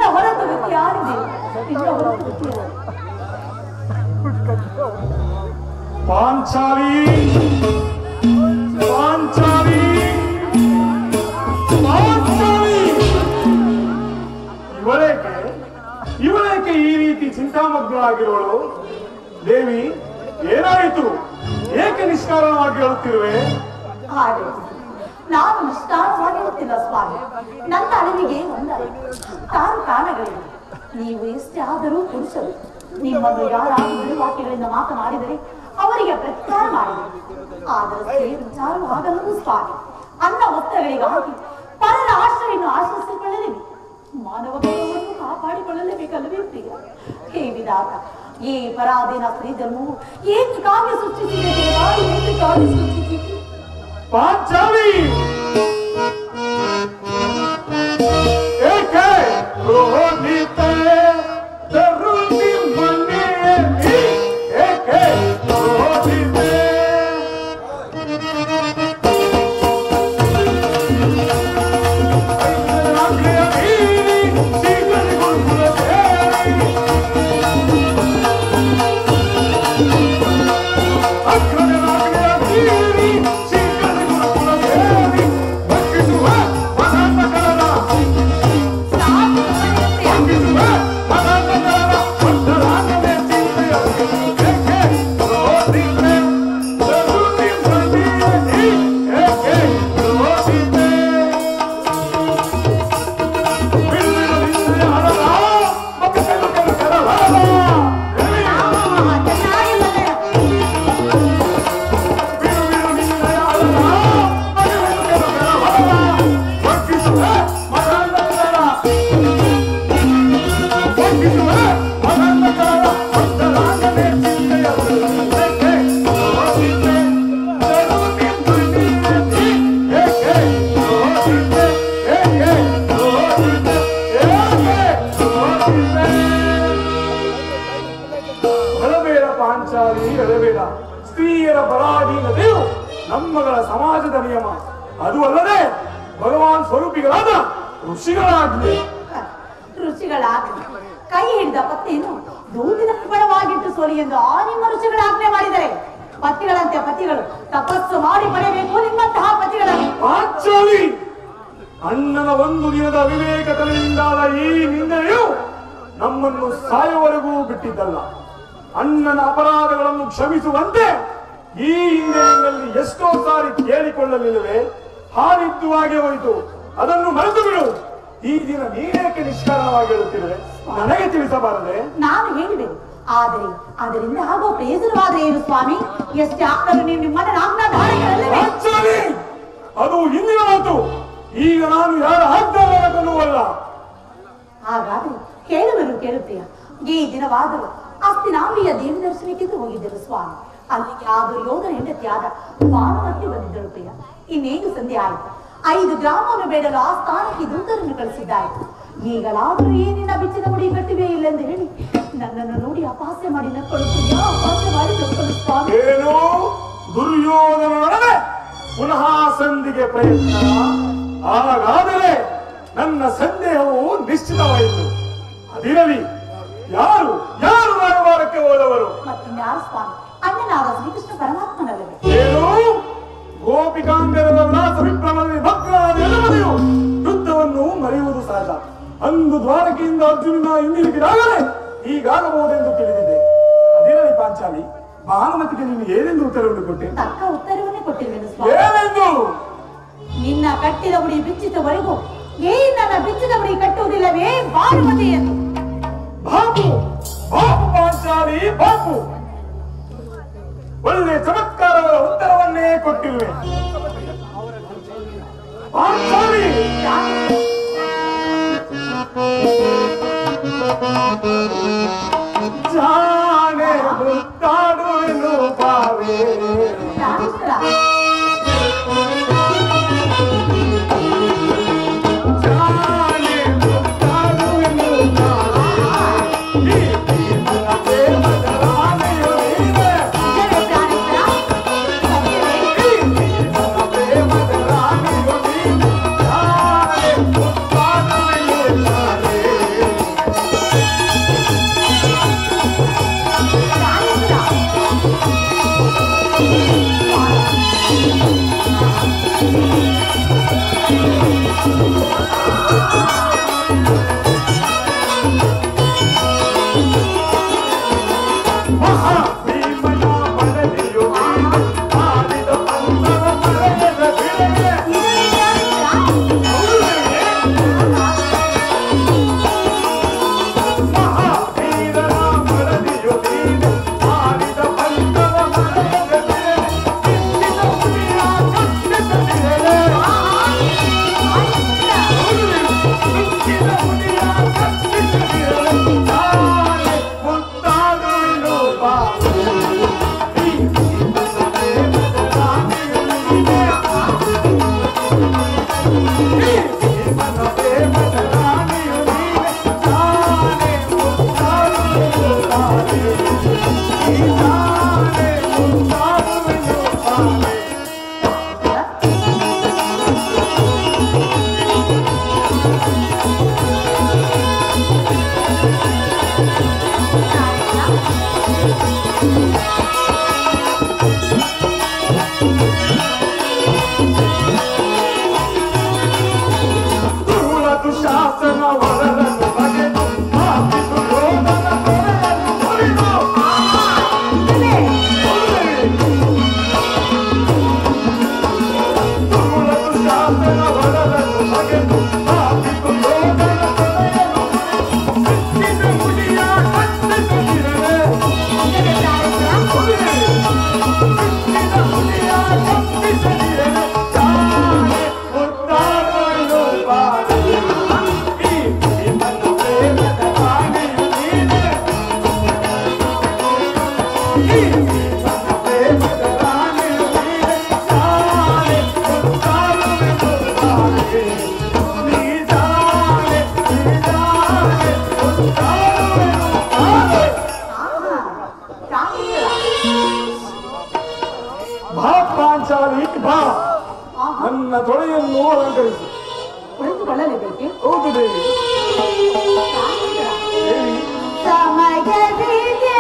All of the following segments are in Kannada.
ನಿನ್ನ ಹೊರತು ಗತಿ ಯಾರಿದೆ? ನಿನ್ನ ಹೊರತು ಗತಿ ಯಾರು? ಪಾಂಚಾಲಿ ಪಾಂಚಾಲಿ ಪಾಂಚಾಲಿ ಇವಳೇಕೆ ಈ ರೀತಿ ಚಿಂತಾಮಗ್ನಳಾಗಿರೋಳು? ದೇವಿ, ಏನಾಯಿತು? ಏಕೆ ನಿಷ್ಕಾರಣವಾಗಿ ಹೇಳುತ್ತಿರುವೆ? ಹಾಗೆ ನಾನು ನಿಷ್ಕಾರಣವಾಗಿ ಹೇಳುತ್ತಿಲ್ಲ ಸ್ವಾಮಿ. ನನ್ನ ಅರಿವಿಗೆ ಒಂದಲ್ಲ ತಾನು ಕಾರಣಗಳಿವೆ. ನೀವು ಎಷ್ಟೇ ಆದರೂ ಪುರುಷರು. ನಿಮ್ಮನ್ನು ಯಾರಾದರೂ ವಾಕ್ಯಗಳಿಂದ ಮಾತನಾಡಿದರೆ ಅವರಿಗೆ ಪ್ರತಿಕಾರ ಮಾಡಿದೆ. ಆದರೆ ವಿಚಾರ ಆಗಲೂ ಸ್ವಾಮಿ. ಅನ್ನ ವಸ್ತ್ರಗಳಿಗಾಗಿ ಪರರ ಆಶ್ರಯನ್ನು ಆಶ್ರಯಿಸಿಕೊಳ್ಳಲೇಬೇಕು. ಮಾನವ ಗೌರವವನ್ನು ಕಾಪಾಡಿಕೊಳ್ಳಲೇಬೇಕಲ್ಲವೇ ಪ್ರಿಯ? ಹೇ ವಿಧಾತ, ಈ ಪರಾಧೀನ ಸ್ತ್ರೀ ಜನ್ಮವು ಏಕೆ ಕಾವ್ಯ ಸೃಷ್ಟಿಸಿದೆ ದೇವ? ಏಕೆ ಕಾವ್ಯ ಸೃಷ್ಟಿಸಿದೆ? ಪಾಂಚಾಲಿ ಏಕೆ ರೋಹಿತೆ ತರುಣಿ ಮನೆಯಲ್ಲಿ ಏಕೆ ರೋಹಿತೆ ಸ್ತ್ರೀಯರ ಪರಾಧೀನತೆಯು ನಮ್ಮಗಳ ಸಮಾಜದ ನಿಯಮ. ಅದು ಅಲ್ಲದೆ ಭಗವಾನ್ ಸ್ವರೂಪಿಗಳಾದ ಋಷಿಗಳಾಗಲಿ ಕೈ ಹಿಡಿದ ಪತ್ನಿಯನ್ನು ದೂತಿನ ಬಡವಾಗಿಟ್ಟು ಸೋಲಿ ಎಂದು ಆ ನಿಮ್ಮ ಋಷಿಗಳಾಜ್ಞೆ ಮಾಡಿದರೆ ಪತಿಗಳಂತೆ ಪತಿಗಳು ತಪಸ್ಸು ಮಾಡಿ ಪಡೆಯಬೇಕು. ನಿಮ್ಮಂತಹ ಪತಿಗಳನ್ನು ಪಾಂಚಾಲಿ, ಅಣ್ಣನ ಒಂದು ದಿನದ ಅವಿವೇಕ ತಲೆಯಿಂದಾದ ಈ ನಿಂದೆಯು ನಮ್ಮನ್ನು ಸಾಯುವವರೆಗೂ ಬಿಟ್ಟಿದ್ದಲ್ಲ. ಅಣ್ಣನ ಅಪರಾಧಗಳನ್ನು ಕ್ಷಮಿಸುವಂತೆ ಈ ಹಿಂದಿನಲ್ಲಿ ಎಷ್ಟೋ ಸಾರಿ ಕೇಳಿಕೊಳ್ಳಲಿಲ್ಲವೇ? ಹಾನಿದ್ದು ಹಾಗೆ ಹೋಯಿತು, ಅದನ್ನು ಮರೆತು ಬಿಡು. ಈ ದಿನ ನೀನೇಕೆ ನಿಷ್ಕಾರಣವಾಗಿ ಹೇಳುತ್ತಿರುವೆ? ನನಗೆ ತಿಳಿಸಬಾರದೆ? ನಾನು ಹೇಳಿದೆ, ಆದರೆ ಅದರಿಂದ ಆಗೋ ಪ್ರಯೋಜನವಾದ್ರೆ ಏನು ಸ್ವಾಮಿ? ಎಷ್ಟೇ ಆದರೂ ನೀವು ನಿಮ್ಮನ್ನ ಅದು ಹಿಂದಿನ ಮಾತು. ಈಗ ನಾನು ಯಾರ ಆಜ್ಞಾನವಲ್ಲ. ಹಾಗಾದ್ರೆ ಕೇಳುವರು ಕೇಳುತ್ತೀಯ? ಈ ದಿನವಾದರೂ ಅಸ್ತಿನಾಮಿಯ ದೇವಿ ದರ್ಶನಕ್ಕೆಂದು ಹೋಗಿದ್ದರು ಸ್ವಾಮಿ. ಅಲ್ಲಿಗೆ ಆದರೂ ಯೋಧನ ಹೆಂಡತಿಯಾದ ಭಾನುಮತಿ ಬಂದಿದ್ದರು ಪ್ರಿಯ. ಇನ್ನೇನು ಸಂಧಿ ಆಯಿತು. 5 ಗ್ರಾಮವನ್ನು ಬೇಡಲು ಆ ಸ್ಥಾನಕ್ಕೆ ದೂತರನ್ನು ಕಳಿಸಿದ್ದಾಯಿತು. ಈಗಲಾದರೂ ಏನಿನ ಬಿಚ್ಚಿದ ಮುಡಿ ಕಟ್ಟಿವೆ ಇಲ್ಲೆಂದು ಹೇಳಿ ನನ್ನನ್ನು ನೋಡಿ ಅಪಹಾಸ್ಯ ಮಾಡಿ ನಕ್ಕೊಳ್ಳುತ್ತೀಯ. ಅಪಹಾಸ್ಯ ಮಾಡಿ ನಕ್ಕೊಳ್ಳು ಸ್ವಾಮಿ. ಏನು ದುರ್ಯೋಧನನೊಡನೆ ಪುನಃ ಸಂಧಿಗೆ ಪ್ರಯತ್ನ? ಹಾಗಾದರೆ ನನ್ನ ಸಂದೇಹವು ನಿಶ್ಚಿತವಾಯಿತು. ಅದಿರಲಿ, ಯಾರು ಯಾರು ರಾಯಭಾರಕ್ಕೆ ಹೋದವರು? ಮತ್ತಿನ್ಯಾರು ಸ್ವಾಮಿ? ಅಣ್ಣನಾದ ಶ್ರೀಕೃಷ್ಣ ಪರಮಾತ್ಮನಲ್ಲವೇ? ಏನು ಗೋಪಿಕಾಂಗರದ ವಿಲಾಸ ವಿಕ್ರಮದಲ್ಲಿ ಭಕ್ತರಾದ ಎಲ್ಲವರೆಯೂ ಯುದ್ಧವನ್ನು ಮರೆಯುವುದು ಸಹಜ. ಅಂದು ದ್ವಾರಕೆಯಿಂದ ಅರ್ಜುನನ ಹಿಂದಿರುಗಿದಾಗಲೇ ಹೀಗಾಗಬಹುದೆಂದು ತಿಳಿದಿದೆ. ಅದಿರಲಿ ಪಾಂಚಾಲಿ, ಭಾನುಮತಿಗೆ ನೀನು ಏನೆಂದು ಉತ್ತರವನ್ನು ಕೊಟ್ಟೆ? ತಕ್ಕ ಉತ್ತರವನ್ನೇ ಕೊಟ್ಟಿರುವೆನು ಸ್ವಾಮಿ. ಏನೆಂದು? ನಿನ್ನ ಕಟ್ಟಿದ ಮುಡಿ ಬಿಚ್ಚಿದವರೆಗೂ ನನ್ನ ಬಿಚ್ಚಿದ ಮುಡಿ ಕಟ್ಟುವುದಿಲ್ಲವೇ ಭಾನುಮತಿ ಎಂದು. ಬಾಪು ಬಾಪು ಪಾಂಚಾಲಿ ಬಾಪು, ಒಳ್ಳೆ ಚಮತ್ಕಾರಗಳ ಉತ್ತರವನ್ನೇ ಕೊಟ್ಟಿರುವೆ ಪಾಂಚಾಲಿ. ಜಾನೆ ಮುತ್ತಾಡುವೆನು ಬಾವೆ, ನನ್ನ ತೊಳೆಯನ್ನು ಅಲಂಕರಿಸಿ ಕುಳಿತುಕೊಳ್ಳಲೇಬೇಕೆ? ಹೌದು ದೇವಿ. ಸಮಯವಿದೆ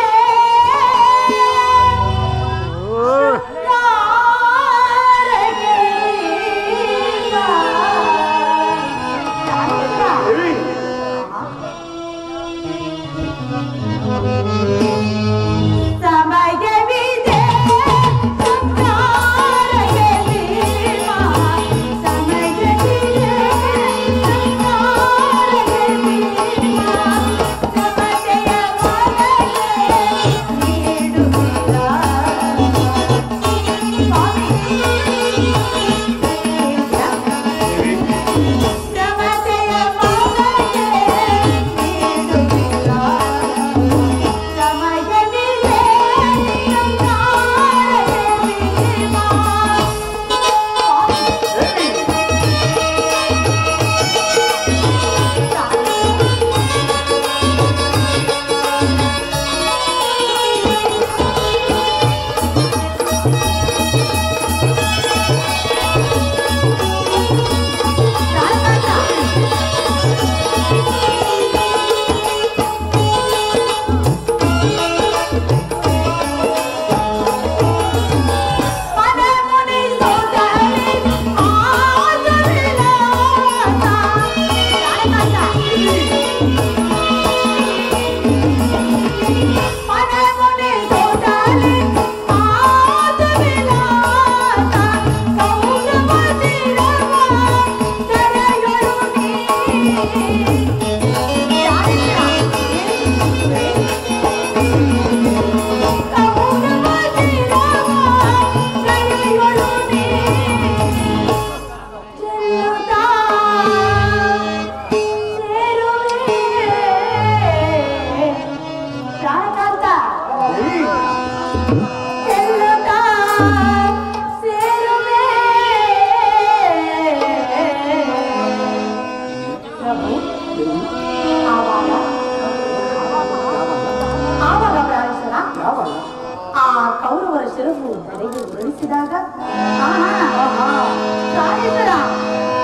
ಕೌರವರ ಶಿರವು ತಲೆಗೆ ಉರುಳಿಸಿದಾಗ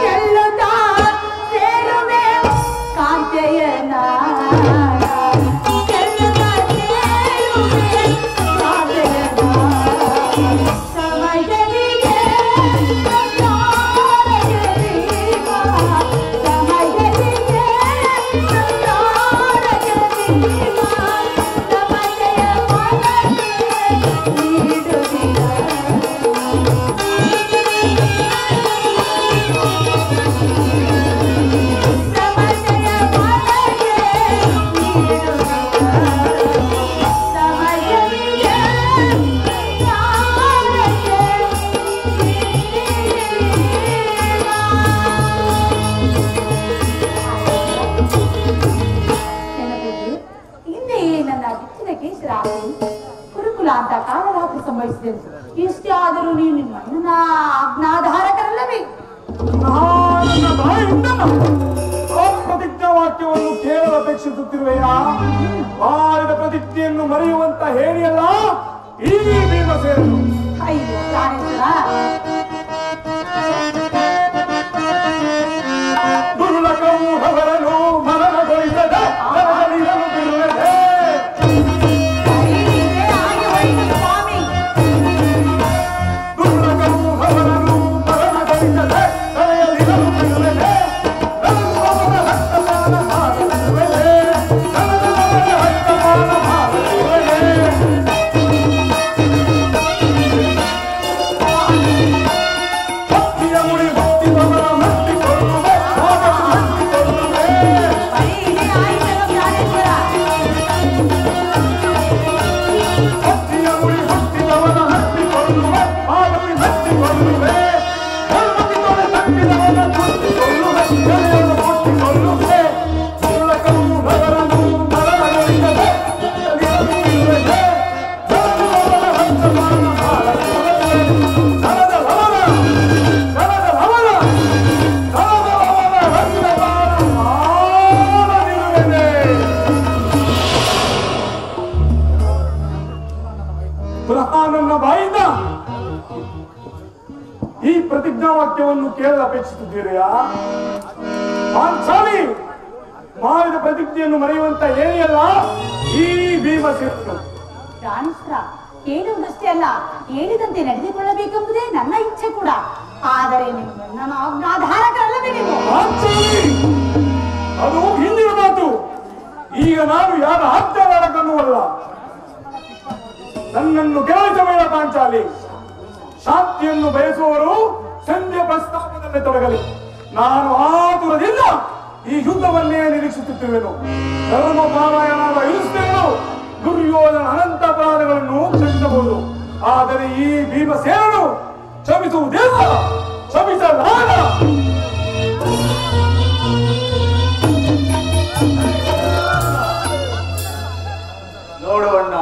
ಚೆಲ್ಲುತ್ತಾ ಸೇರುವೆ ಕಾಂತೆಯನ ಕುರುಕುಲ ಅಂತ ಕಾಲರಾತ್ರಿ ಸಂಭವಿಸಿದೆ. ಇಷ್ಟೇ ಆದರೂ ನೀನು ನನ್ನ ಆಜ್ಞಾಧಾರಕರಲ್ಲವೇ? ಪ್ರತಿಜ್ಞಾ ವಾಕ್ಯವನ್ನು ಕೇವಲ ಅಪೇಕ್ಷಿಸುತ್ತಿರುವೆಯಾ? ಮಾಡಿದ ಪ್ರತಿಜ್ಞೆಯನ್ನು ಮರೆಯುವಂತ ಹೇಳಿಯಲ್ಲ ಈ ಭೀಮಸೇನನು. ಅಯ್ಯೋ ಪ್ರಾಣೇಶ್ವರ, ದುರ್ಲಕವು ಅವರನ್ನು ಮರಣಗೊಳಿಸದೆ ರಾಜ್ಯವನ್ನು ಕೇಳಲು ಅಪೇಕ್ಷಿಸುತ್ತೀರಾ? ಪಾಂಚಾಲಿ ಮಾಡಿದ ಪ್ರತಿಜ್ಞೆಯನ್ನು ಮರೆಯುವಂತ ಏನಿಯಲ್ಲ ಈ ಭೀಮಸೇನನು. ಪ್ರಾಣಿಸ್ತ್ರ ಕೇಳುವುದಷ್ಟೇ ಅಲ್ಲ, ಹೇಳಿದಂತೆ ನಡೆದುಕೊಳ್ಳಬೇಕೆಂಬುದೇ ನನ್ನ ಇಚ್ಛೆ ಕೂಡ. ಆದರೆ ನನ್ನ ಆಜ್ಞಾಧಾರಕರಲ್ಲವೇ ನೀವು? ಅದು ಹಿಂದಿನ ಮಾತು. ಈಗ ನಾನು ಯಾರ ಆಜ್ಞಾಧಾರಕನ್ನುವಲ್ಲ. ನನ್ನನ್ನು ಕೆಳಚಬೇಡ ಪಾಂಚಾಲಿ. ಶಾಂತಿಯನ್ನು ಬಯಸುವವರು ಸಂಧ್ಯಾ ಪ್ರಸ್ತಾಪದಲ್ಲಿ ತೊಡಗಲಿ. ನಾನು ಆತುರದಿಂದ ಈ ಯುದ್ಧವನ್ನೇ ನಿರೀಕ್ಷಿಸುತ್ತಿರುವೆನು. ಧರ್ಮಪಾರಾಯಣದ ಯುಧಿಷ್ಠಿರನು ದುರ್ಯೋಧನ ಅನಂತ ಅಪರಾಧಗಳನ್ನು ಕ್ಷಮಿಸಬಹುದು, ಆದರೆ ಈ ಭೀಮಸೇನನು ಕ್ಷಮಿಸುವುದಿಲ್ಲ, ಕ್ಷಮಿಸಲಾರ. ನೋಡುವಣ್ಣ,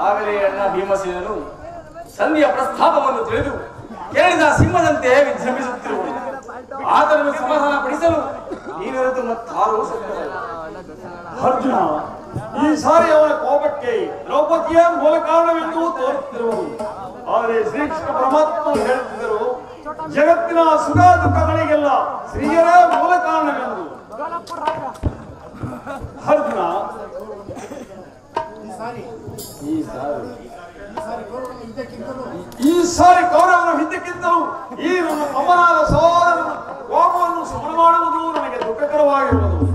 ಆಗಲೇ ಅಣ್ಣ ಭೀಮಸೇನನು ಸಂಧಿಯ ಪ್ರಸ್ತಾಪವನ್ನು ತಿಳಿದು ಕೇಳಿದ ಸಿಂಹದಂತೆ ವಿಜೃಂಭಿಸುತ್ತಿರುವುದು. ಆತನನ್ನು ಸಮಾಧಾನ ಪಡಿಸಲು ನೀನಿರುವುದು ಮತ್ತಾರು ಶಕ್ತರಲ್ಲ. ಅರ್ಜುನ, ಈ ಸಾರಿ ಅವರ ಕೋಪಕ್ಕೆ ದ್ರೌಪದಿಯ ಮೂಲ ಕಾರಣವೆಂದು ತೋರುತ್ತಿರುವುದು. ಆದರೆ ಶ್ರೀಕೃಷ್ಣ ಪರಮಾತ್ಮ ಹೇಳುತ್ತಿದ್ದರು, ಜಗತ್ತಿನ ಸುಖ ದುಃಖಗಳಿಗೆಲ್ಲ ಸ್ತ್ರೀಯರ ಮೂಲ ಕಾರಣವೆಂದು. ಅರ್ಜುನ, ಈ ಸಾರಿ ಕೌರವನ ಹಿಂದಕ್ಕಿಂತಲೂ ಈ ನನ್ನ ತಮ್ಮನಾದ ಸಹೋದರನ ಕೋಪವನ್ನು ಶಮನ ಮಾಡುವುದು ನನಗೆ ದುಃಖಕರವಾಗಿರುವುದು.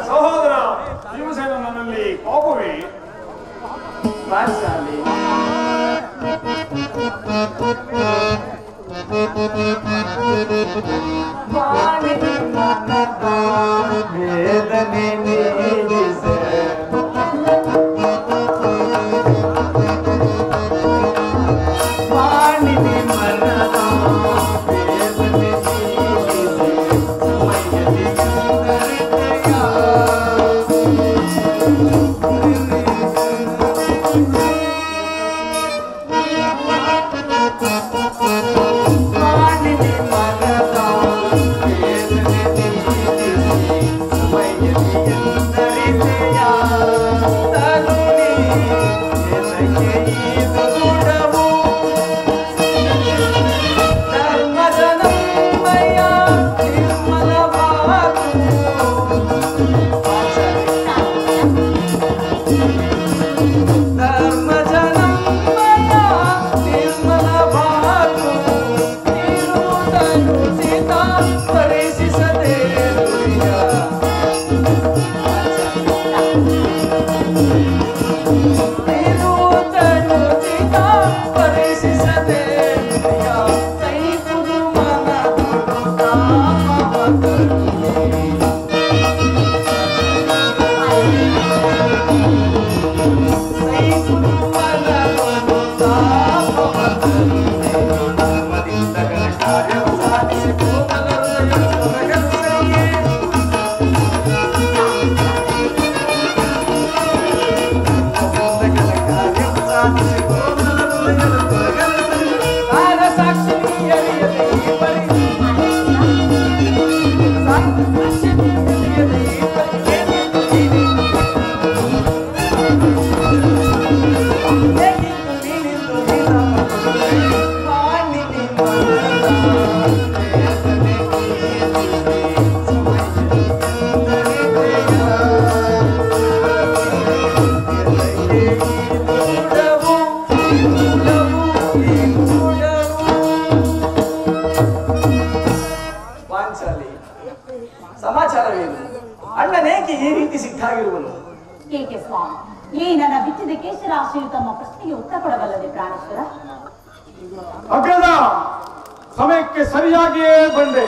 ಸಹೋದರ ಭೀಮಸೇನ, ನನ್ನಲ್ಲಿ ಕೋಪವೇ? ಪಾಂಚಾಲಿ, ವೇದನೆ ನೀಡಿಸೆ ವಾಣಿನಿ ಮನದ ವೇದನೆ ನೀಡಿಸೆ ಸಮಯದಿ ಸುಂದರಿತೆಯ ವಾಣಿನಿ ಮನದ ವೇದನೆ ನೀಡಿಸೆ ಸಮಯದಿ ಸುಂದರಿತೆಯ ತನುನಿ ಎನಗೆ ಇದು ಗುಣವು ಧರ್ಮಜನಮಯ ನಿರ್ಮಲವಾದು. ಧರ್ಮಜನಮಯ ನಿರ್ಮಲವಾದು ತಿರುವುದನ್ನು ಸೀತಾ ಪರೀಕ್ಷಿಸದೆ ನುಡಿಯ. ತಿರುವುದನ್ನು ಸೀತಾ ಪರೀಕ್ಷಿಸದೆ ನುಡಿಯ. ಸೈಪುದು ಮನದುಡು ತಾಪವತರುಣಿ. ಸೈಪುದು ಮನದುಡು ತಾಪವತರುಣಿ. ನಮ್ಮದಿಂದ ಘನ ಕಾರ್ಯವ ಸಾಧಿಸಿ ಕೋಮಲಹೃದಯ ತೊರಗಲು ಸರಿಯೇ. ಪಾಂಚಾಲಿ, ಸಮಾಚಾರವೇನು? ಅಣ್ಣನೇಕೆ ಈ ರೀತಿ ಸಿದ್ಧಾಗಿರುವನು? ಏಕೆ ಸ್ವಾಮಿ, ಈ ನನ್ನ ಬಿಚ್ಚಿದ ಕೇಶರಾಶಿಯು ತಮ್ಮ ಪ್ರಶ್ನೆಗೆ ಉತ್ತರ ಕೊಡಬಲ್ಲದೆ ಪ್ರಾಣೇಶ್ವರ? ಅಗ್ರದ ಸಮಯಕ್ಕೆ ಸರಿಯಾಗಿಯೇ ಬಂದೆ.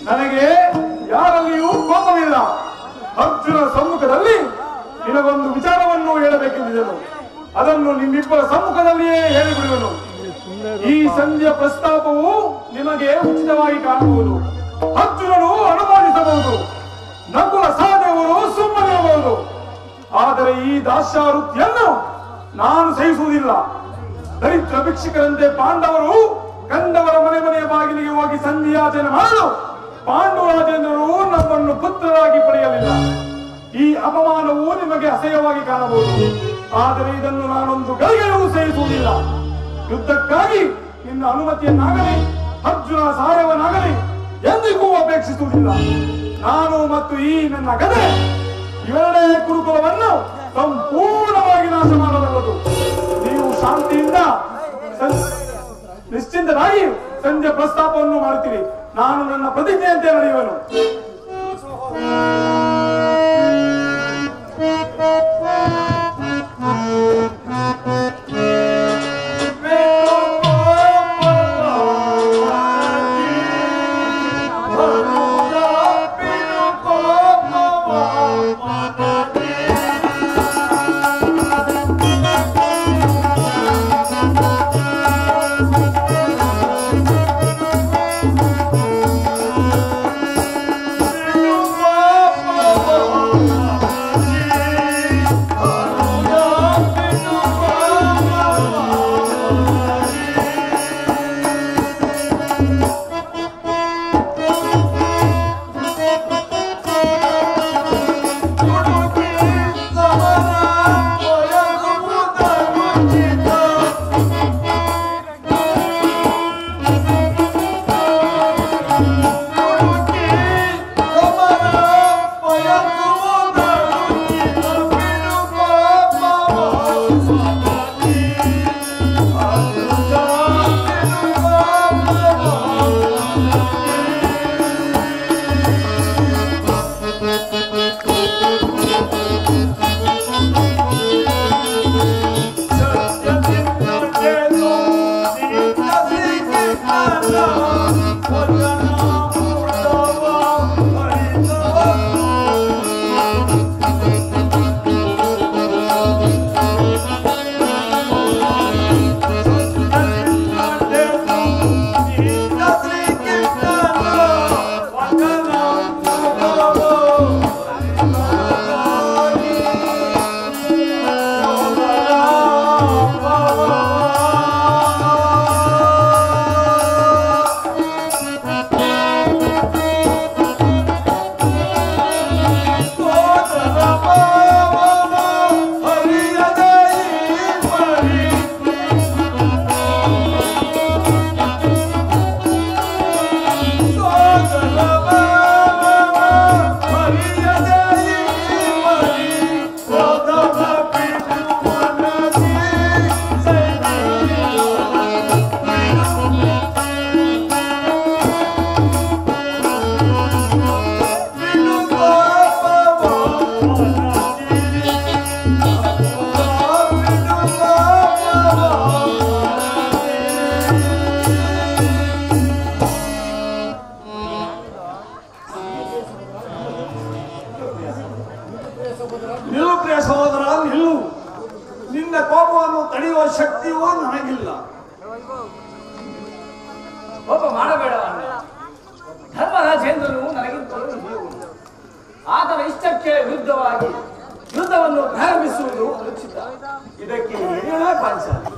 ನನಗೆ ಯಾರಲ್ಲಿಯೂ ಕೋಪವಿಲ್ಲ. ಅರ್ಜುನ ಸಮ್ಮುಖದಲ್ಲಿ ನಿನಗೊಂದು ವಿಚಾರವನ್ನು ಹೇಳಬೇಕೆಂದಿದ್ದನು. ಅದನ್ನು ನಿಮ್ಮಿಬ್ಬರ ಸಮ್ಮುಖದಲ್ಲಿಯೇ ಹೇಳಿಬಿಡುವನು. ಈ ಸಂಧ್ಯಾ ಪ್ರಸ್ತಾಪವು ನಿಮಗೆ ಉಚಿತವಾಗಿ ಕಾಣಬಹುದು. ಅರ್ಜುನನು ಅನುಮೋದಿಸಬಹುದು, ನಕುಲ ಸಹದೇವರು ಸುಮ್ಮನಿರಬಹುದು. ಆದರೆ ಈ ದಾಸ್ಯಾವೃತ್ತಿಯನ್ನು ನಾನು ಸಹಿಸುವುದಿಲ್ಲ. ದರಿದ್ರ ಭಿಕ್ಷುಕರಂತೆ ಪಾಂಡವರು ಕಂಡವರ ಮನೆ ಮನೆಯ ಬಾಗಿಲಿಗೆ ಹೋಗಿ ಸಂಧಿಯಾಚನೆ ಮಾಡಲು ಪಾಂಡುರಾಜೇಂದ್ರರು ನಮ್ಮನ್ನು ಪುತ್ರರಾಗಿ ಪಡೆಯಲಿಲ್ಲ. ಈ ಅಪಮಾನವು ನಿಮಗೆ ಅಸಹ್ಯವಾಗಿ ಕಾಣಬಹುದು, ಆದರೆ ಇದನ್ನು ನಾನೊಂದು ಗಳಿಗೆಯೂ ಸಹಿಸುವುದಿಲ್ಲ. ಯುದ್ಧಕ್ಕಾಗಿ ನಿನ್ನ ಅನುಮತಿಯನ್ನಾಗಲಿ ಅರ್ಜುನ ಸಹಾಯವನ್ನಾಗಲಿ ಎಂದಿಗೂ ಅಪೇಕ್ಷಿಸುವುದಿಲ್ಲ. ನಾನು ಮತ್ತು ಈ ನನ್ನ ಗದೆ ಇವೆರಡೇ ಕುರುಕುಲವನ್ನು ಸಂಪೂರ್ಣವಾಗಿ ನಾಶ ಮಾಡಬಲ್ಲದು. ನೀವು ಶಾಂತಿಯಿಂದ ನಿಶ್ಚಿಂತರಾಗಿ ಸಂಜೆ ಪ್ರಸ್ತಾಪವನ್ನು ಮಾಡುತ್ತೀರಿ. ನಾನು ನನ್ನ ಪ್ರತಿಜ್ಞೆಯಂತೆ ನಡೆಯುವನು. ಶಕ್ತಿಯೂ ನನಗಿಲ್ಲ. ಕೋಪ ಮಾಡಬೇಡ. ಧರ್ಮರಾಜೇಂದ್ರನು ನನಗಿಂತಲೂ ಹಿರಿಯವರು. ಆತನ ಇಷ್ಟಕ್ಕೆ ವಿರುದ್ಧವಾಗಿ ಯುದ್ಧವನ್ನು ಪ್ರಾರಂಭಿಸುವುದು ಅನುಚಿತ. ಇದಕ್ಕೆ ಹೇಳ ಪಾಂಚಾಲಿ.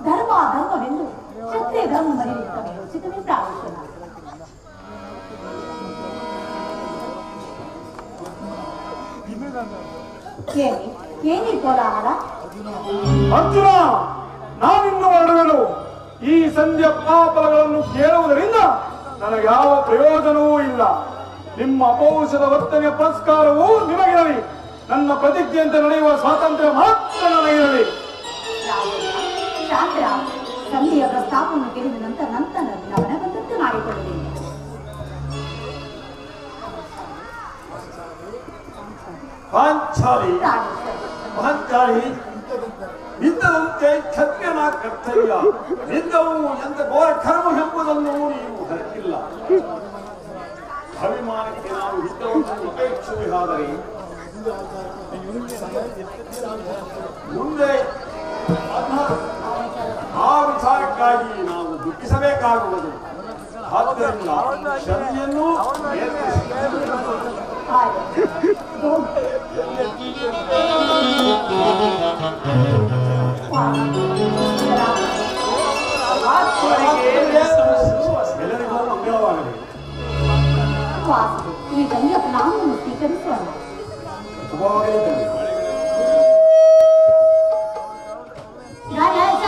ಧರ್ಮ ಧರ್ಮವೆಂದು ಕ್ಷತ್ರಿಯ ಧರ್ಮ ಮರೆಯುತ್ತವೆ ಉಚಿತವೇ ಪ್ರಾರಂಭಿಸೋಣ. ಏನಿ ಕೋಲಾಹಲ? ಅರ್ಜುನ, ನಾನಿನ್ನು ಹೊರಡುವೆನು. ಈ ಸಂಧ್ಯಾ ಫಲಾಫಲಗಳನ್ನು ಕೇಳುವುದರಿಂದ ನನಗೆ ಯಾವ ಪ್ರಯೋಜನವೂ ಇಲ್ಲ. ನಿಮ್ಮ ಅಪೌಷಧ ವರ್ತನೆಯ ಪುರಸ್ಕಾರವೂ ನಿಮಗಿರಲಿ. ನನ್ನ ಪ್ರತಿಜ್ಞೆಯಂತೆ ನಡೆಯುವ ಸ್ವಾತಂತ್ರ್ಯ ಮಾತ್ರ ನನಗಿರಲಿ. ಶಾಂತರ ಸಂಧಿಯ ಪ್ರಸ್ತಾಪವನ್ನು ಕೇಳಿದ ನಂತರ ಗಮನ ಬಂದಂತೆ ಮಾಡಿಕೊಳ್ಳುತ್ತೇನೆ. ಪಾಂಚಾಲಿ, ಪಾಂಚಾಲಿ, ನಿಂದದಂತೆ ಕ್ಷತ್ರಿಯನ ಕರ್ತವ್ಯ. ನಿಂದವು ಎಂತ ಘೋರ ಕರ್ಮ ಎಂಬುದನ್ನು ನೀವು ಹರಕಿಲ್ಲ. ಅಭಿಮಾನಕ್ಕೆ ನಾವು ಯುದ್ಧವನ್ನು ಅಪೇಕ್ಷಿಸುವುದಾದರೆ ಮುಂದೆ ಆ ವಿಚಾರಕ್ಕಾಗಿ ನಾವು ದುಃಖಿಸಬೇಕಾಗುವುದು. ಆದ್ದರಿಂದ ಶಕ್ತಿಯನ್ನು ಎಲ್ಲರಿಗೂ ಮಂಗಳವಾಗಲಿ. ಈ ಸಂಧ್ಯಾ ಫಲವನ್ನು ಸ್ವೀಕರಿಸೋಣ. ಶುಭವಾಗಲಿ. ಗಣೇಶ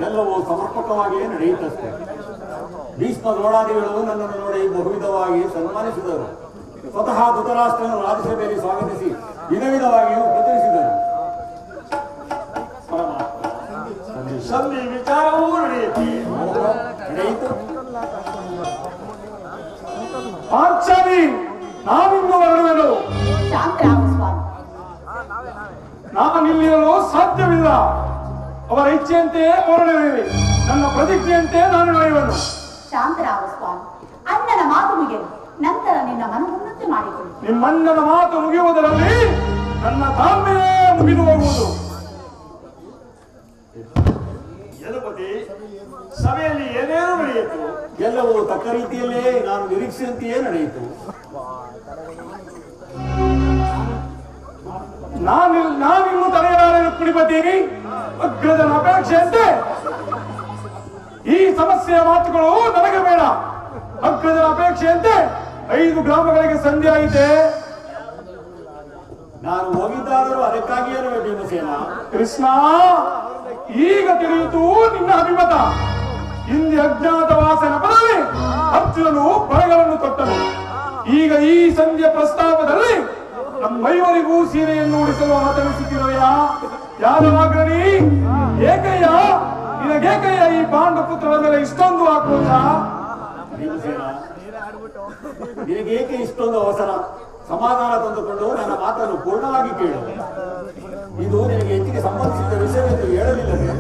ಎಲ್ಲವೂ ಸಮರ್ಪಕವಾಗಿಯೇ ನಡೆಯುತ್ತಷ್ಟೇ. ಭೀಷ್ಮ ದ್ರೋಣಾದಿಗಳು ನನ್ನನ್ನು ನೋಡಿ ಬಹುವಿಧವಾಗಿ ಸನ್ಮಾನಿಸಿದರು. ಸ್ವತಃ ಧೃತರಾಷ್ಟ್ರನ ರಾಜ್ಯಸಭೆಯಲ್ಲಿ ಸ್ವಾಗತಿಸಿ ವಿಧ ವಿಧವಾಗಿಯೂ ಪ್ರಚರಿಸಿದರು. ಸಂಧಿ ವಿಚಾರವೂ ನಡೆಯಿತು. ಪಾಂಚಾಲಿ ನಾನಿನ್ನು ಹೊರಡುವೆನು. ನಾನಿಲ್ಲಿರಲು ಸಾಧ್ಯವಿಲ್ಲ. ಅವರ ಇಚ್ಛೆಯಂತೆಯೇ ಹೊರಡುವೆ. ನನ್ನ ಪ್ರತಿಜ್ಞೆಯಂತೆ ನಾನು ನಡೆಯುವೆನು. ಶಾಂತರಾಮ ಸ್ವಾಮಿ, ಅಣ್ಣನ ಮಾತು ಮುಗಿಯಲು ನಂತರ ನಿನ್ನ ಮನವನ್ನುಂಟು ಮಾಡಿಕೊಳ್ಳಿ. ನಿಮ್ಮಣ್ಣನ ಮಾತು ಮುಗಿಯುವುದರಲ್ಲಿ ನನ್ನ ತಾಳ್ಮೆಯೇ ಮುಗಿದು ಹೋಗುವುದು. ಯದುಪತಿ, ಸಭೆಯಲ್ಲಿ ಏನೇನು ನಡೆಯಿತು? ಎಲ್ಲವೂ ತಕ್ಕ ರೀತಿಯಲ್ಲೇ ನಾನು ನಿರೀಕ್ಷೆಯಂತೆಯೇ ನಡೆಯಿತು. ನಾನಿನ್ನು ತಡೆಯಲಾರೆನು ಕುಡಿಪತಿ. ಅಗ್ರಜನ ಅಪೇಕ್ಷೆಯಂತೆ ಈ ಸಮಸ್ಯೆಯ ಮಾತುಗಳು ನನಗೆ ಬೇಡ. ಅಗ್ರಜನ ಅಪೇಕ್ಷೆಯಂತೆ 5 ಗ್ರಾಮಗಳಿಗೆ ಸಂಧಿ ಆಗಿದೆ. ನಾನು ಹೋಗಿದ್ದಾದರೂ ಅದಕ್ಕಾಗಿಯೇ ಭೀಮಸೇನ. ಕೃಷ್ಣ, ಈಗ ತಿಳಿಯಿತು ನಿನ್ನ ಅಭಿಮತ. ಹಿಂದೆ ಅಜ್ಞಾತವಾಸನ ಪದವಿ ಅರ್ಜುನನು ಬರಗಳನ್ನು ತೊಟ್ಟನು. ಈಗ ಈ ಸಂಧಿಯ ಪ್ರಸ್ತಾಪದಲ್ಲಿ ನಮ್ಮೈವರಿಗೂ ಸೀರೆಯನ್ನು ಉಡಿಸಲು ಮಾತನಾಡಿಸುತ್ತಿರುವೆಯಾ? ಯಾದವಾಗ್ರಣಿ, ಏಕಯ್ಯ, ನಿನಗೇಕಯ್ಯ ಈ ಪಾಂಡು ಪುತ್ರರ ಮೇಲೆ ಇಷ್ಟೊಂದು ಆಕ್ರೋಶ? ಭೀಮಸೇನ, ನಿನಗೇಕೆ ಇಷ್ಟೊಂದು ಅವಸರ? ಸಮಾಧಾನ ತಂದುಕೊಂಡು ನನ್ನ ಮಾತನ್ನು ಪೂರ್ಣವಾಗಿ ಕೇಳು. ಇದು ನಿನಗೆ ಹೆಚ್ಚಿಗೆ ಸಂಬಂಧಿಸಿದ ವಿಷಯವೆಂದು ಹೇಳಲಿಲ್ಲವೇ?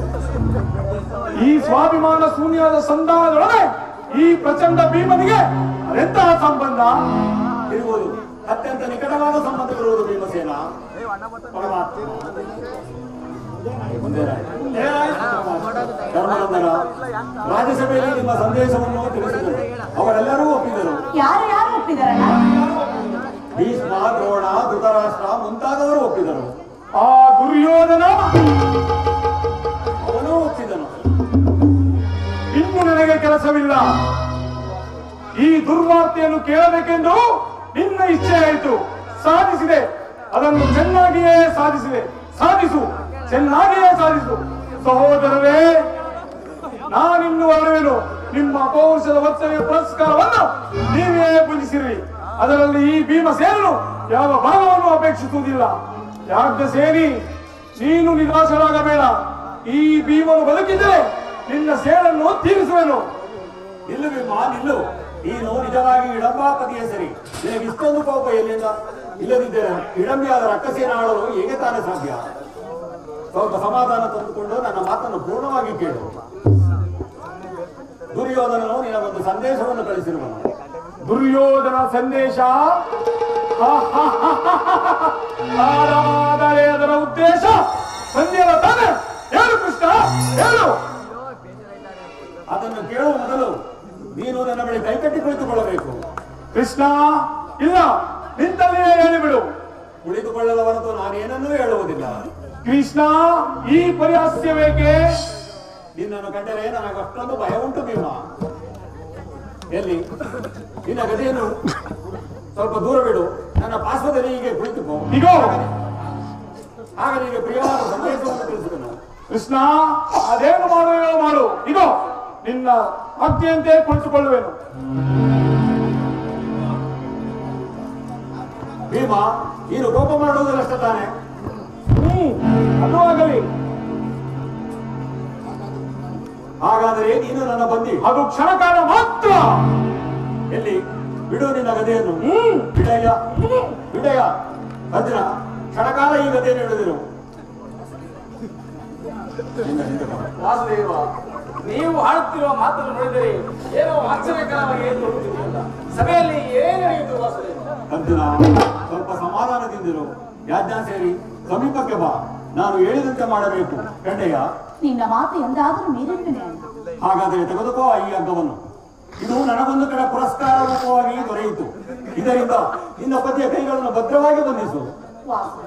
ಈ ಸ್ವಾಭಿಮಾನ ಶೂನ್ಯವಾದ ಸಂಧಾನದೊಡನೆ ಈ ಪ್ರಚಂಡ ಭೀಮನಿಗೆ ಅದೆಂತಹ ಸಂಬಂಧ ಇರುವುದು? ಅತ್ಯಂತ ನಿಕಟವಾದ ಸಂಬಂಧವಿರುವುದು ಭೀಮಸೇನ. ಪರಮಾತ್ಮ ಧರ್ಮನಂದನ ರಾಜ್ಯಸಭೆಯಲ್ಲಿ ನಿಮ್ಮ ಸಂದೇಶವನ್ನು ತಿಳಿಸಿದರು. ಅವರೆಲ್ಲರೂ ಒಪ್ಪಿದರು. ಯಾರು ಯಾರು ಒಪ್ಪಿದರಲ್ಲ? ಭೀಷ್ಮ, ದ್ರೋಣ, ಧೃತರಾಷ್ಟ್ರ ಮುಂತಾದವರು ಒಪ್ಪಿದರು. ಆ ದುರ್ಯೋಧನ ಅವನು ಒಪ್ಪಿದನು. ಇನ್ನು ನನಗೆ ಕೆಲಸವಿಲ್ಲ. ಈ ದುರ್ವಾರ್ತೆಯನ್ನು ಕೇಳಬೇಕೆಂದು ನಿನ್ನ ಇಚ್ಛೆ ಆಯಿತು. ಸಾಧಿಸಿದೆ. ಅದನ್ನು ಚೆನ್ನಾಗಿಯೇ ಸಾಧಿಸಿದೆ. ಸಾಧಿಸು, ಚೆನ್ನಾಗಿಯೇ ಸಾಧಿಸು. ಸಹೋದರರೇ, ನಾನಿನ್ನು ಹೊರಡುವೆನು. ನಿಮ್ಮ ಪೌರುಷದ ಒತ್ತನೆಯ ಪುರಸ್ಕಾರವನ್ನು ನೀವೇ ಪೂಜಿಸಿರಿ. ಅದರಲ್ಲಿ ಈ ಭೀಮಸೇನನು ಯಾವ ಭಾಗವನ್ನು ಅಪೇಕ್ಷಿಸುವುದಿಲ್ಲ. ಯಾಜ್ಞಸೇನಿ, ನೀನು ನಿರಾಶರಾಗಬೇಡ. ಈ ಭೀಮನು ಬದುಕಿದ್ದರೆ ನಿನ್ನ ಸೇಡನ್ನು ತೀರಿಸುವೆನು. ನಿಲ್ಲು ಭೀಮ, ನಿಲ್ಲು. ನೀನು ನಿಜವಾಗಿ ಇಡಂಬಾಪತಿಯ ಸರಿ. ನಿನಗೆ ಇಷ್ಟೊಂದು ಕೋಪ ಎಲ್ಲಿಂದ? ಇಲ್ಲದಿದ್ದರೆ ಇಡಂಬಿಯಾದ ರಕ್ಕಸೇನ ಆಳಲು ಹೇಗೆ ತಾನೇ ಸಾಧ್ಯ? ಸ್ವಲ್ಪ ಸಮಾಧಾನ ತಂದುಕೊಂಡು ನನ್ನ ಮಾತನ್ನು ಪೂರ್ಣವಾಗಿ ಕೇಳು. ದುರ್ಯೋಧನನು ನಿನಗೊಂದು ಸಂದೇಶವನ್ನು ಕಳಿಸಿರುವನು. ದುರ್ಯೋಧನ ಸಂದೇಶ? ಆದರೆ ಅದರ ಉದ್ದೇಶ ಸಂಧ್ಯರ ತಾನೆ. ಹೇಳು ಕೃಷ್ಣ, ಹೇಳು. ಅದನ್ನು ಕೇಳುವ ಮೊದಲು ನೀನು ನನ್ನ ಬಳಿ ಕೈಕಟ್ಟಿ ಕುಳಿತುಕೊಳ್ಳಬೇಕು. ಕೃಷ್ಣ, ಇಲ್ಲ, ನಿಂತಲ್ಲಿಯೇ ಹೇಳಿಬಿಡು. ಕುಳಿತುಕೊಳ್ಳದ ಹೊರತು ನಾನೇನನ್ನೂ ಹೇಳುವುದಿಲ್ಲ. ಕೃಷ್ಣ, ಈ ಪರಿಹಾಸ್ಯ ಬೇಕೆ? ನಿನ್ನನ್ನು ಕಂಡರೆ ನನಗೆ ಅಷ್ಟೊಂದು ಭಯ ಉಂಟು ಭೀಮ. ಎಲ್ಲಿ ನಿನ್ನ ಗದೆಯನ್ನು ಸ್ವಲ್ಪ ದೂರ ಬಿಡು. ನನ್ನ ಪಾರ್ಶ್ವದಲ್ಲಿ ಹೀಗೆ ಕುಳಿತುಕೋ. ಈಗ ಆಗ ನಿನಗೆ ಪ್ರಿಯವಾದ ಸಂದೇಶವನ್ನು ತಿಳಿಸಿದನು. ಕೃಷ್ಣ, ಅದೇನು ಮಾಡುವ ಮಾಡು. ಈಗ ನಿನ್ನ ಆಜ್ಞೆಯಂತೆ ಕುಳಿತುಕೊಳ್ಳುವೆನು. ಭೀಮ, ನೀನು ಕೋಪ ಮಾಡುವುದರಷ್ಟ ತಾನೆ? ಅದು ಆಗಲಿ. ಹಾಗಾದರೆ ನೀನು ನನ್ನ ಬಂದಿ. ಅದು ಕ್ಷಣಕಾಲ ಮಾತ್ರ. ಎಲ್ಲಿ ಬಿಡು ನಿನ್ನ ಗದೆಯನ್ನು. ಬಿಡಯ್ಯ, ಬಿಡಯ್ಯ. ಅರ್ಜುನ, ಕ್ಷಣಕಾಲ ಈ ಗದೆಯನ್ನು ಹಿಡಿದಿರು. ವಾಸುದೇವ, ನೀವು ಆಡುತ್ತಿರುವ ಮಾತನ್ನು ನೋಡಿದರೆ ಏನೋ ಆಶ್ಚರ್ಯಕರವಾಗಿ ತೋರುತ್ತಿದೆಯಲ್ಲ. ಸಭೆಯಲ್ಲಿ ಏನು ನಡೆಯಿತು ವಾಸುದೇವ? ಅರ್ಜುನ, ಸ್ವಲ್ಪ ಸಮಾಧಾನದಿಂದಿರು. ಯಾಜ್ಞಾ ಸೇರಿ ಸಮೀಪಕ್ಕೆ ಬಾ. ನಾನು ಹೇಳಿದಂತೆ ಮಾಡಬೇಕು. ಕಂಡೆಯ, ನಿನ್ನ ಮಾತು ಎಂದಾದರೂ ಮೀರಿದ್ದೇನೆ. ಹಾಗಾದರೆ ತೆಗೆದುಕೋ ಈ ಹಗ್ಗವನ್ನು. ಇದು ನನಗೊಂದು ಕಡೆ ಪುರಸ್ಕಾರ ರೂಪವಾಗಿ ದೊರೆಯಿತು. ಇದರಿಂದ ನಿನ್ನ ಪತಿಯ ಕೈಗಳನ್ನು ಭದ್ರವಾಗಿ ಬಂಧಿಸು. ವಾಸು,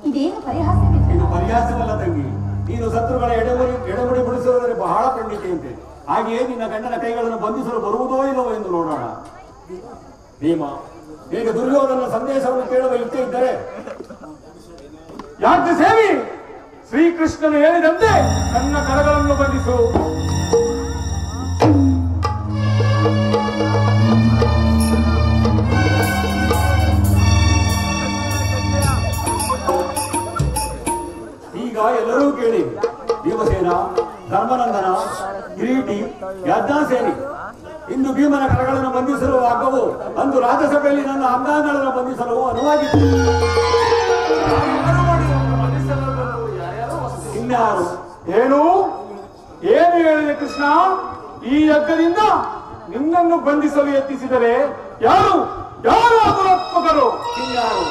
ಇದೇನು ಪರಿಹಾಸವಿದೆ? ಇದು ಪರ್ಯಾಸವಲ್ಲ ತಂಗಿ. ನೀನು ಶತ್ರುಗಳ ಎಡೆಮುಡಿ ಬಿಡಿಸುವುದರಲ್ಲಿ ಬಹಳ ಖಂಡಿತೆಯಂತೆ. ಹಾಗೆಯೇ ನಿನ್ನ ಗಂಡನ ಕೈಗಳನ್ನು ಬಂಧಿಸಲು ಬರುವುದೋ ಇಲ್ಲವೋ ಎಂದು ನೋಡೋಣ. ಭೀಮ, ನಿನಗೆ ದುರ್ಯೋಧನ ಸಂದೇಶವನ್ನು ಕೇಳುವ ಇಚ್ಛೆ ಇದ್ದರೆ ಯಾಜ್ಞ ಸೇವಿ, ಶ್ರೀಕೃಷ್ಣನು ಹೇಳಿದಂತೆ ನನ್ನ ಕರಗಳನ್ನು ಬಂಧಿಸು. ಈಗ ಎಲ್ಲರೂ ಕೇಳಿ. ಭೀಮಸೇನ, ಧರ್ಮನಂದನ, ಕಿರೀಟಿ, ಯಾಜ್ಞಾಸೇನಿ, ಇಂದು ಭೀಮನ ಕರಗಳನ್ನು ಬಂಧಿಸಲು ಹಗ್ಗವು ಅಂದು ರಾಜ್ಯಸಭೆಯಲ್ಲಿ ನನ್ನ ಅಂಗಾಂಗಗಳನ್ನು ಬಂಧಿಸಲು ಅನುವಾಗಿತ್ತು. ಇನ್ಯಾರು? ಏನು ಹೇಳಿದೆ ಕೃಷ್ಣ? ಈ ಯಜ್ಞದಿಂದ ನಿನ್ನನ್ನು ಬಂಧಿಸಲು ಯತ್ನಿಸಿದರೆ ಯಾರು ದುರಾತ್ಮಕರು? ಇನ್ಯಾರು?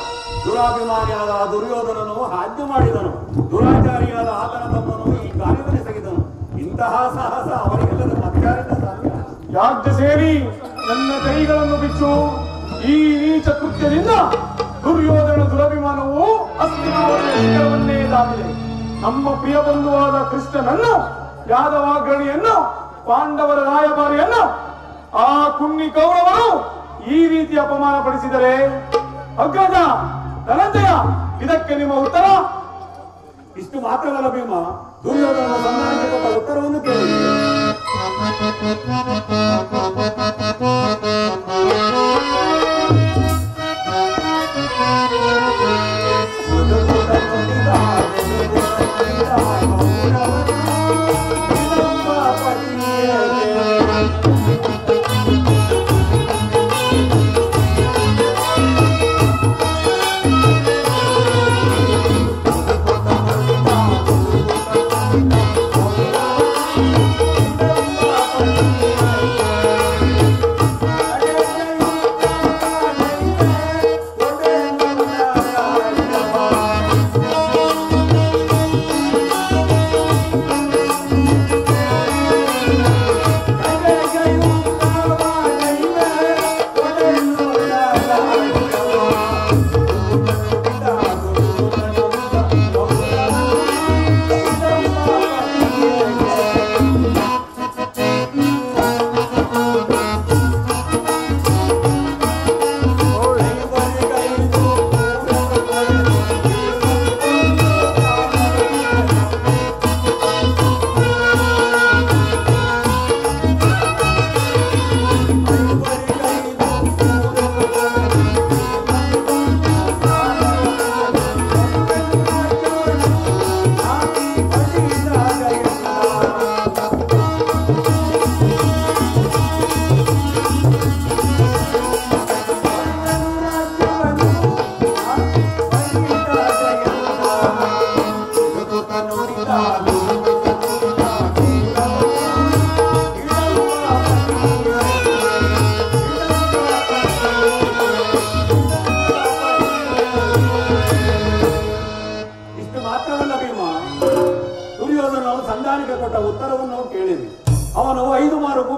ದುರಾಭಿಮಾನಿಯಾದ ದುರ್ಯೋಧನನು ಆಜ್ಞೆ ಮಾಡಿದನು. ದುರಾಚಾರಿಯಾದ ಆತನ ತಮ್ಮನು ಈ ಕಾರ್ಯವೆಸಗಿದನು. ಇಂತಹ ಸಾಹಸ ಅವರಿಗೆಲ್ಲದ ಮತ್ಯಾರಿಂದ ಸಾಧ್ಯ? ಯಾಜ್ಞ ಸೇರಿ ನನ್ನ ಕೈಗಳನ್ನು ಬಿಚ್ಚು. ಈ ನೀಚ ಕೃತ್ಯದಿಂದ ದುರ್ಯೋಧನ ದುರಭಿಮಾನವು ಹಸ್ತಿನಾವತಿಯ ಶಿಖರವನ್ನೇ ದಾಟಿದೆ. ನಮ್ಮ ಪ್ರಿಯ ಬಂಧುವಾದ ಕೃಷ್ಣನನ್ನು, ಯಾದವಾಗ್ರಣಿಯನ್ನು, ಪಾಂಡವರ ರಾಯಭಾರಿಯನ್ನು ಆ ಕುನ್ನಿ ಕೌರವರು ಈ ರೀತಿ ಅಪಮಾನ ಪಡಿಸಿದರೆ ಅಗ್ರಜ, ಧನಂಜಯ, ಇದಕ್ಕೆ ನಿಮ್ಮ ಉತ್ತರ? ಇಷ್ಟು ಮಾತ್ರವಲ್ಲ ಭೀಮ, ದುರ್ಯೋಧನ ಸನ್ಮಾನಕ್ಕೆ ಕೊಟ್ಟ ಉತ್ತರವನ್ನು ಕೇಳಿ.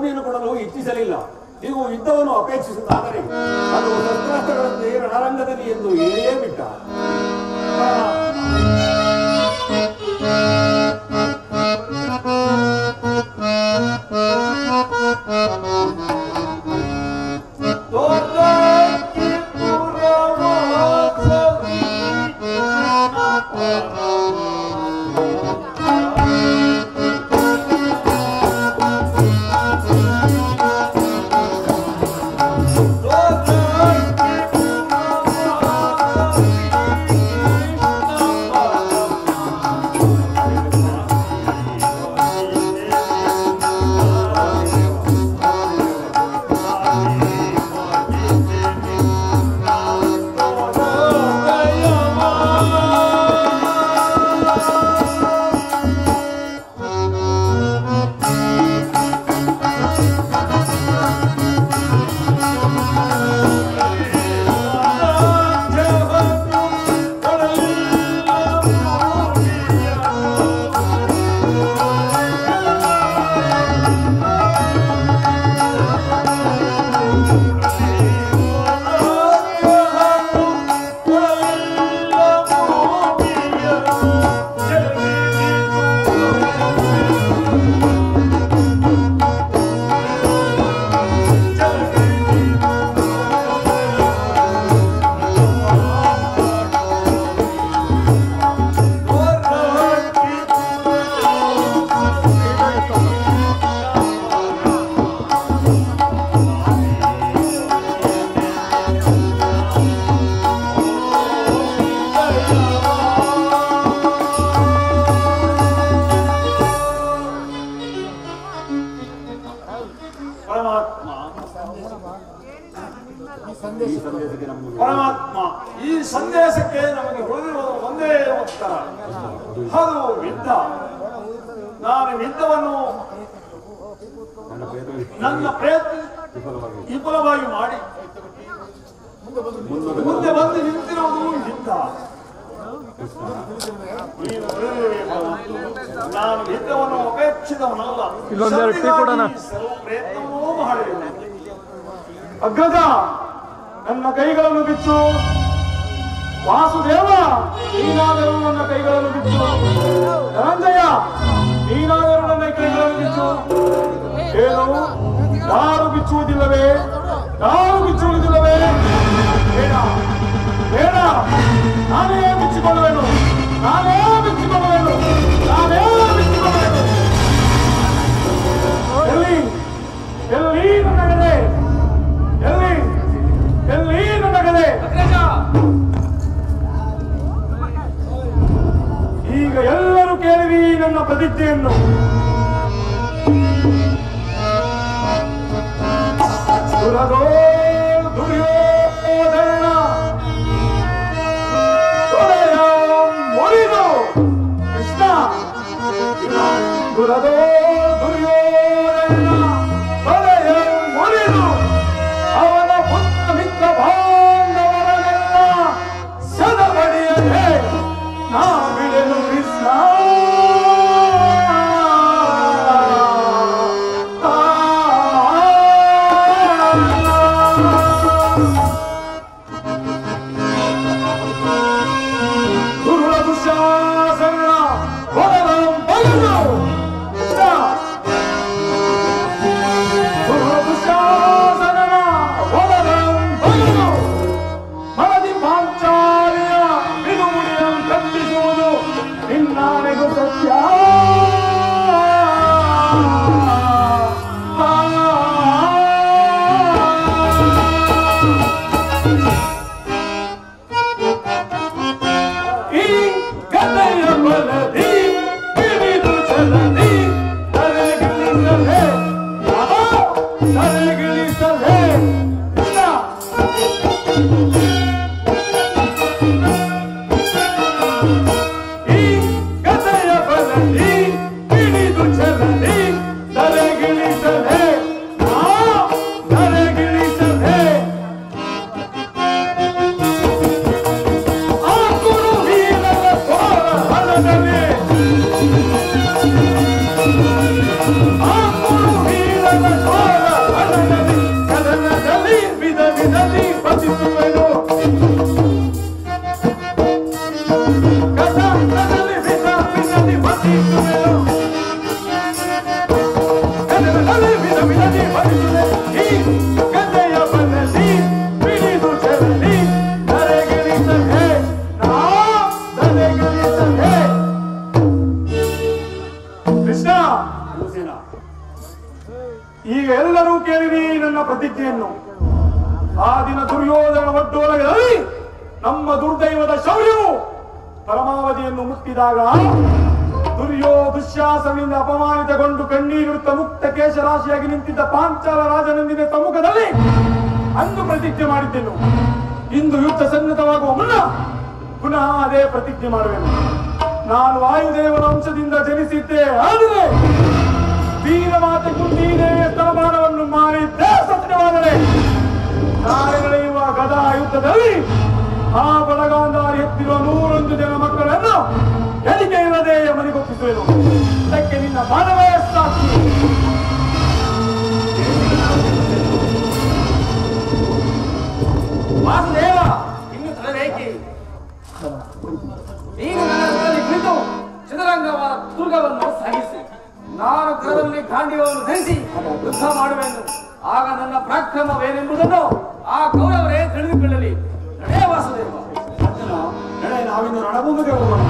ಭೂಮಿಯನ್ನು ಕೊಡಲು ಇಚ್ಛಿಸಲಿಲ್ಲ. ನೀವು ಯುದ್ಧವನ್ನು ಅಪೇಕ್ಷಿಸುತ್ತಾದರೆ ಅದು ಶಸ್ತ್ರಾಸ್ತ್ರಗಳಂತೆ ರಣರಂಗದಲ್ಲಿ ಎಂದು ಹೇಳಿಯೇ ಬಿಟ್ಟ. ಪರಮಾತ್ಮ ಈ ಸಂದೇಶಕ್ಕೆ ನಮಗೆ ಉಳಿದಿರುವುದು ಒಂದೇ ಉತ್ತರ, ಅದು ಯುದ್ಧ. ನಾನು ಯುದ್ಧವನ್ನು ನನ್ನ ಪ್ರಯತ್ನ ವಿಫಲವಾಗಿ ಮಾಡಿ ಮುಂದೆ ಬಂದು ನಿಂತಿರುವುದು ಯುದ್ಧ. ನಾನು ಯುದ್ಧವನ್ನು ಅಪೇಕ್ಷಿತವನಲ್ಲ, ಸರ್ವ ಪ್ರಯತ್ನವೂ ಮಾಡಿಲ್ಲ. ಅಗ್ರಜ, ನನ್ನ ಕೈಗಳನ್ನು ಬಿಚ್ಚು. ವಾಸುದೇವ, ನೀನಾದರೂ ನನ್ನ ಕೈಗಳನ್ನು ಬಿಚ್ಚು. ಧನಂಜಯ, ನೀನಾದರೂ ನನ್ನ ಕೈಗಳನ್ನು ಬಿಚ್ಚು. ಏನು, ಯಾರು ಬಿಚ್ಚುವುದಿಲ್ಲವೇ? ಯಾರು ಬಿಚ್ಚುವುದಿಲ್ಲವೇ? ಬೇಡ ಬೇಡ, ನಾನೇ ಬಿಚ್ಚಿಕೊಳ್ಳುವೆನು, ನಾನೇ ಬಿಚ್ಚಿಕೊಳ್ಳುವೆನು, ನಾನೇ ಬಿಚ್ಚಿಕೊಳ್ಳುವೆನು. ಎಲ್ಲಿ ಎಲ್ಲಿ ನನ್ನ ಗದೆ? ಎಲ್ಲಿ ಎಲ್ಲಿ ನನ್ನ ಗದೆ? ಈಗ ಎಲ್ಲರೂ ಕೇಳಿರಿ ನನ್ನ ಪ್ರತಿಜ್ಞೆಯನ್ನು. ದುರದೋ ದುರ್ಯೋಧನ ತೊಡೆಯ ಮುರಿದು, ಕೃಷ್ಣ, ದುರದೋ ದುರ್ಯೋಧನ ತೊಡೆಯ ಮುರಿದು ಅವನ ಪುತ್ರ ಮಿತ್ರ ಬಾಂಧವರನ್ನೆಲ್ಲ ಸದಬಡಿಯದೆ ನಾ ಬಿಡೆನು ಕೃಷ್ಣ. ದುರುಳ ದುಶ್ಯಾಸನ ಹೊರಲ ಬಯಲು ಕೃಷ್ಣ, ನಮ್ಮ ದುರ್ದೈವದ ಶೌರ್ಯವು ಪರಮಾವಧಿಯನ್ನು ಮುಟ್ಟಿದಾಗ ದುಶ್ಯಾಸನಿಂದ ಅಪಮಾನಿತಗೊಂಡು ಕಣ್ಣೀರಿಡುತ್ತ ಮುಕ್ತ ಕೇಶರಾಶಿಯಾಗಿ ನಿಂತಿದ್ದ ಪಾಂಚಾಲ ರಾಜನಂದಿನ ಸಮ್ಮುಖದಲ್ಲಿ ಅಂದು ಪ್ರತಿಜ್ಞೆ ಮಾಡಿದ್ದೆನು. ಇಂದು ಯುದ್ಧ ಸನ್ನದ್ಧವಾಗುವ ಮುನ್ನ ಪುನಃ ಅದೇ ಪ್ರತಿಜ್ಞೆ ಮಾಡುವೆನು. ನಾನು ವಾಯುದೇವನ ಅಂಶದಿಂದ ಜನಿಸಿದ್ದೆ, ಆದರೆ ವೀರಮಾತೆ ಕುಂತಿದೇವಿಯ ಸ್ತನಮಾನವನ್ನು ಮಾಡಿದ್ದೇ ಸತ್ಯವಾದರೆ ನಾಳೆ ನಡೆಯುವ ಗದಾ ಯುದ್ಧದಲ್ಲಿ ಆ ಬಲಗಾಂಧಾರಿ ಎತ್ತಿರುವ 101 ಜನ ಮಕ್ಕಳನ್ನು ಎಲ್ಲಿಗೆ ಇಲ್ಲದೆ ಮನೆಗೊಪ್ಪಿಸುವೆನು. ಇದಕ್ಕೆ ನಿನ್ನ ಮಾನವೇ ಸಾಕ್ಷಿ. ವಾಸುದೇವ, ಇನ್ನು ತಡಬೇಕೆ? ನೀನು ನನ್ನ ಕುಳಿತು ಚದುರಂಗವಾದ ದುರ್ಗವನ್ನು ಸಾಗಿಸಿ, ನಾನು ಕರದಲ್ಲಿ ಗಾಂಡಿಯವನ್ನು ಧರಿಸಿ ಯುದ್ಧ ಮಾಡುವೆನು. ಆಗ ನನ್ನ ಪರಾಕ್ರಮವೇನೆಂಬುದನ್ನು ಆ ಕೌರವರೇ ತಿಳಿದುಕೊಳ್ಳಲಿ. ನಡೆಯ ವಾಸುದೇವ. ನಡೆ, ನಾವಿಂದು ರಣಭೂಮಿಗೆ ಹೋಗೋಣ.